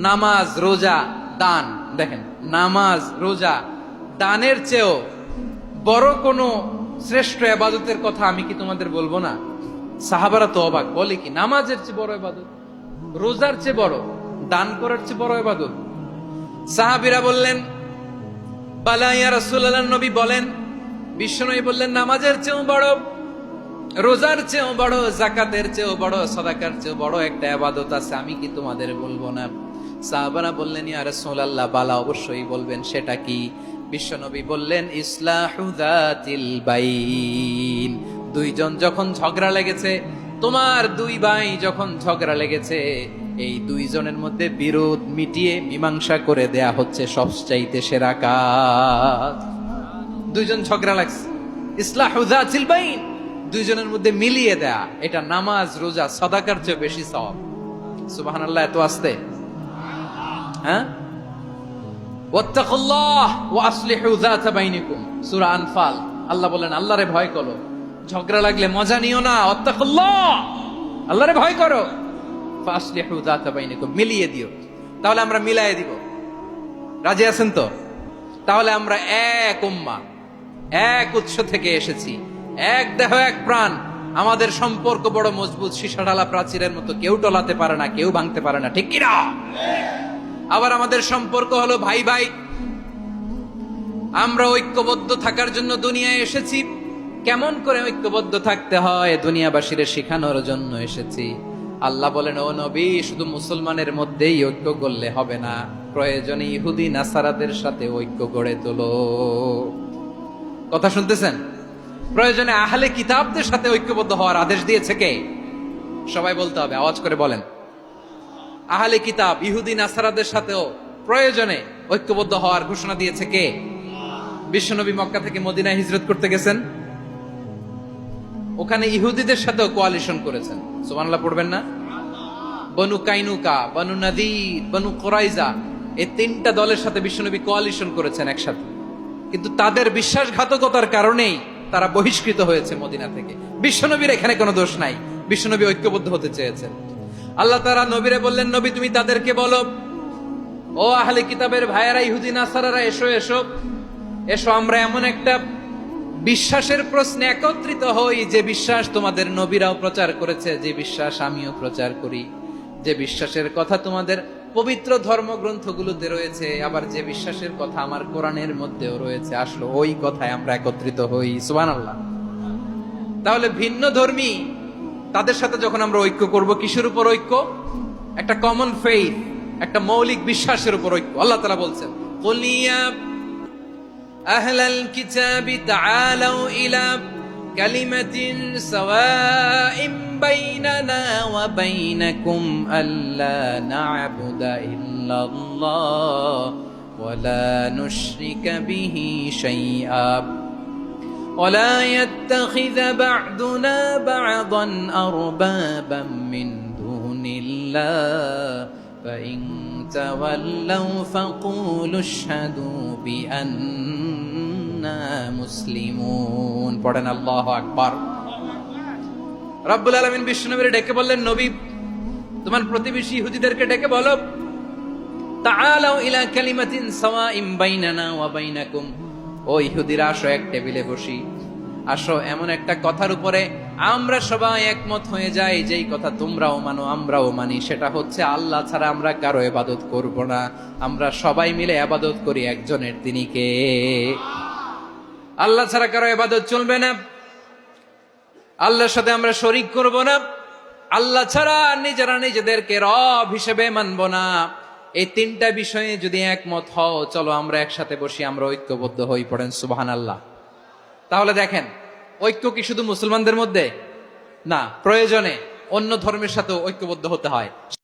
নামাজ, রোজা, দান। দেখেন, নামাজ, রোজা, দানের চেয়েও বড় কোনো শ্রেষ্ঠ ইবাদতের কথা আমি কি তোমাদের বলবো না? সাহাবারা তো অবাক, বলে কি নামাজের চেয়ে বড় ইবাদত, রোজার চেয়ে বড়, দান করার চেয়ে বড় ইবাদত? সাহাবীরা বললেন, বালা ইয়া রাসূলুল্লাহ, নবী বলেন। বিশ্বনবী বললেন, নামাজের চেয়েও বড়, রোজার চেয়েও বড়, যাকাতের চেয়েও বড়, সাদাকার চেয়েও বড় একটা ইবাদত আছে, আমি কি তোমাদের বলবো না? সাহাবারা বললেন, ইয়া রাসূলুল্লাহ, বালা, অবশ্যই বলবেন, সেটা কি? বিশ্বনবী বললেন, ইসলাহু যাতিল বাইন। দুইজন যখন ঝগড়া লেগেছে, তোমার দুই ভাই যখন ঝগড়া লেগেছে, এই দুইজনের মধ্যে বিরোধ মিটিয়ে মীমাংসা করে দেয়া হচ্ছে সবচাইতে সেরা কাজ। দুইজন ঝগড়া লাগছে, ইসলাহু যাতিল বাইন, দুইজনের মধ্যে মিলিয়ে দেয়া, এটা নামাজ, রোজা, সাদাকার চেয়ে বেশি সওয়াব। সুবহানাল্লাহ, এত আস্তে, হ্যাঁ? ওয়াত্তাকুল্লাহ ওয়া আসলিহু যাতা বাইনিকুম, সূরা আনফাল। আল্লাহ বলেন, আল্লাহরে ভয় করো, ঝগড়া লাগলে মজা নিও না। ওয়াত্তাকুল্লাহ, আল্লাহরে ভয় করো, ফাসলিহু যাতা বাইনিকুম, মিলিয়ে দিও। তাহলে আমরা মিলায়ে দিব, রাজি আছেন তো? তাহলে আমরা এক উম্মাহ, এক উৎস থেকে এসেছি, এক দেহ, এক প্রাণ। আমাদের সম্পর্ক বড় মজবুত, সীসাঢালা প্রাচীরের মতো, কেউ টলাতে পারে না, কেউ ভাঙতে পারে না, ঠিক কিনা? আবার আমাদের সম্পর্ক হলো ভাই ভাই। আমরা ঐক্যবদ্ধ থাকার জন্য দুনিয়ায় এসেছি। কেমন করে ঐক্যবদ্ধ থাকতে হয় দুনিয়াবাসীর শেখানোর জন্য এসেছি। আল্লাহ বলেন, ও নবী, শুধু মুসলমানের মধ্যেই ঐক্য করলে হবে না, প্রয়োজনে ইহুদি নাসারাদের সাথে ঐক্য গড়ে তোলো। কথা শুনতেছেন? প্রয়োজনে আহলে কিতাবদের সাথে ঐক্যবদ্ধ হওয়ার আদেশ দিয়েছে কে? সবাই বলতে হবে, আওয়াজ করে বলেন। আহলে কিতাব, ইহুদি নাসারাদের সাথেও প্রয়োজনে ঐক্যবদ্ধ হওয়ার ঘোষণা দিয়েছে কে? বিশ্বনবী মক্কা থেকে মদিনায় হিজরত করতে গেছেন, ওখানে ইহুদিদের সাথেও কোয়ালিশন করেছেন। সুবহানাল্লাহ পড়বেন না? বনু কাইনুকা, বনু নাদির, বনু কুরাইজা, এই তিনটা দলের সাথে বিশ্বনবী কোয়ালিশন করেছেন একসাথে। কিন্তু তাদের বিশ্বাসঘাতকতার কারণেই তারা বহিষ্কৃত হয়েছে মদিনা থেকে। বিশ্বনবীর এখানে কোনো দোষ নাই, বিশ্বনবী ঐক্যবদ্ধ হতে চেয়েছেন। আল্লাহ তাআলা নবীরে বললেন, নবী তুমি তাদেরকে বলো, ও আহলে কিতাবের ভাইয়েরা, ইহুদি নাসারারা, এসো এসো এসো, আমরা এমন একটা বিশ্বাসের প্রশ্নে একত্রিত হই, যে বিশ্বাস তোমাদের নবীরাও প্রচার করেছে, যে বিশ্বাস আমিও প্রচার করি, যে বিশ্বাসের কথা তোমাদের পবিত্র ধর্মগ্রন্থগুলোতে রয়েছে, আবার যে বিশ্বাসের কথা আমার কোরআনের মধ্যেও রয়েছে, আসলে ওই কথায় আমরা একত্রিত হই। সুবহানাল্লাহ। তাহলে ভিন্ন ধর্মী তাদের সাথে যখন আমরা ঐক্য করব, কিসের উপর ঐক্য? একটা কমন ফেইথ, একটা মৌলিক বিশ্বাসের উপর ঐক্য। আল্লাহ তাআলা বলছেন, কুল ইয়া আহলাল কিতাবি তাআলাউ ইলা কালিমাতিন সাওয়াইন বাইনানা ওয়া বাইনাকুম আল্লা না'বুদা ইল্লাল্লাহ ওয়া লা নুশরিকা বিহি শাইআ ولا يتخذ بعضنا بعضا أربابا من دون الله فإن تولوا فقولوا اشهدوا بأننا مسلمون। পড়েন আল্লাহু আকবার। রব্বুল আলামিন বিশ্বনবীর ডেকে বললেন, নবী তোমার প্রতিবেশী ইহুদিদেরকে ডেকে বলো, তাআলাউ ইলা কালিমাতিন সাওয়াইন বাইনানা ওয়া বাইনাকুম, ও ইহুদিরা, আসো এক টেবিলে বসি, আসো এমন একটা কথার উপরে আমরা সবাই একমত হয়ে যাই, যেই কথা তোমরাও মানো আমরাও মানি, সেটা হচ্ছে আল্লাহ ছাড়া আমরা কারো ইবাদত করব না, আমরা সবাই মিলে ইবাদত করি একজনের, তিনি কে? আল্লাহ ছাড়া কারো ইবাদত চলবে না, আল্লাহর সাথে আমরা শরীক করব না, আল্লাহ ছাড়া নিজেরা নিজেদেরকে রব হিসেবে মানব না। এই তিনটা বিষয়ে যদি একমত হও, চলো আমরা একসাথে বসি, আমরা ঐক্যবদ্ধ হই। পড়েন সুবহানাল্লাহ। তাহলে দেখেন, ঐক্য কি শুধু মুসলমানদের মধ্যে না, প্রয়োজনে অন্য ধর্মের সাথেও ঐক্যবদ্ধ হতে হয়।